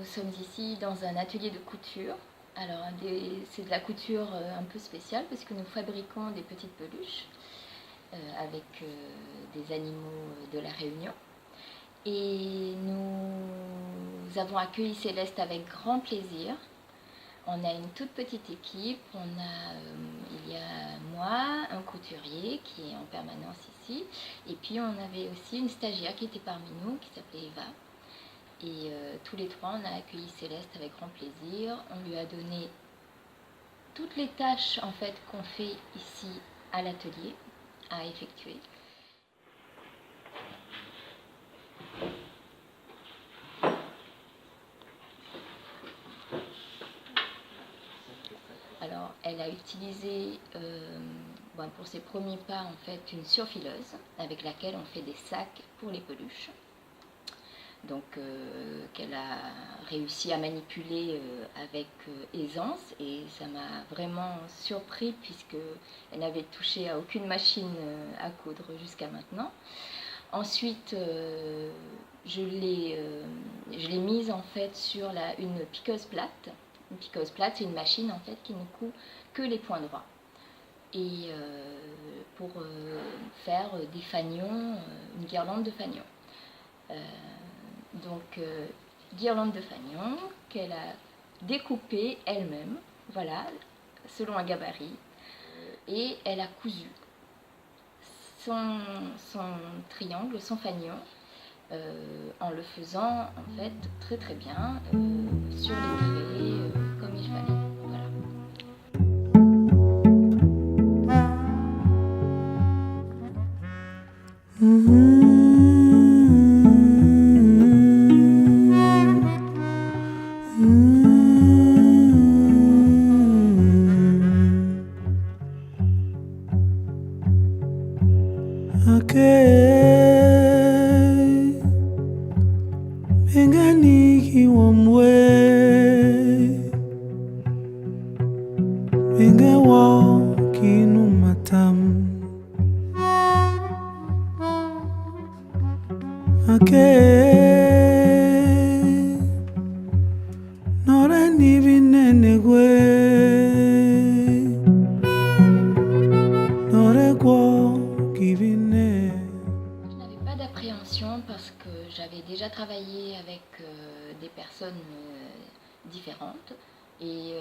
nous sommes ici dans un atelier de couture. Alors c'est de la couture un peu spéciale parce que nous fabriquons des petites peluches avec des animaux de la Réunion. Et nous avons accueilli Céleste avec grand plaisir. On a une toute petite équipe, il y a moi, un couturier qui est en permanence ici, et puis on avait aussi une stagiaire qui était parmi nous, qui s'appelait Eva. Et tous les trois, on a accueilli Céleste avec grand plaisir. On lui a donné toutes les tâches en fait qu'on fait ici à l'atelier à effectuer. Alors, elle a utilisé pour ses premiers pas en fait une surfileuse avec laquelle on fait des sacs pour les peluches. Donc qu'elle a réussi à manipuler avec aisance, et ça m'a vraiment surpris puisque elle n'avait touché à aucune machine à coudre jusqu'à maintenant. Ensuite, je l'ai mise en fait sur une piqueuse plate. Une piqueuse plate, c'est une machine en fait qui ne coud que les points droits. Et pour faire des fanions, une guirlande de fanions. Guirlande de fanions qu'elle a découpée elle-même, voilà, selon un gabarit, et elle a cousu son triangle, son fanion, en le faisant en fait très très bien sur les traits comme il fallait. Voilà. Menganiki wamwe Mengawa kinu matam Nora ni binenegwe Nora kwa kivine. Je n'avais pas d'appréhension parce que j'avais déjà travaillé avec des personnes différentes, et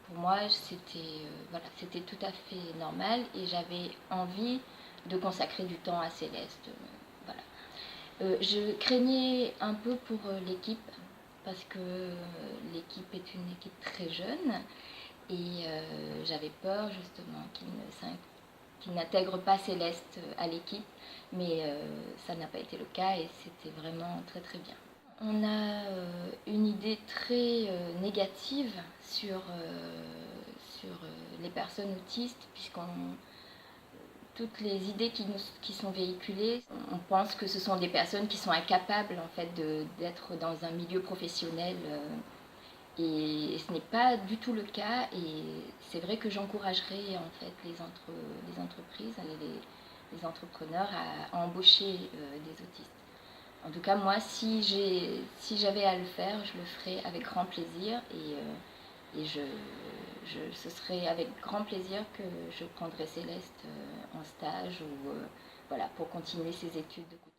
pour moi c'était tout à fait normal, et j'avais envie de consacrer du temps à Céleste. Voilà. Je craignais un peu pour l'équipe parce que l'équipe est une équipe très jeune, et j'avais peur justement qu'il n'intègre pas Céleste à l'équipe, mais ça n'a pas été le cas et c'était vraiment très très bien. On a une idée très négative sur les personnes autistes, toutes les idées qui sont véhiculées, on pense que ce sont des personnes qui sont incapables en fait d'être dans un milieu professionnel. Et ce n'est pas du tout le cas, et c'est vrai que j'encouragerais en fait les entreprises, les entrepreneurs à embaucher des autistes. En tout cas, moi, si j'avais à le faire, je le ferais avec grand plaisir, et ce serait avec grand plaisir que je prendrais Céleste en stage, ou voilà, pour continuer ses études de couture.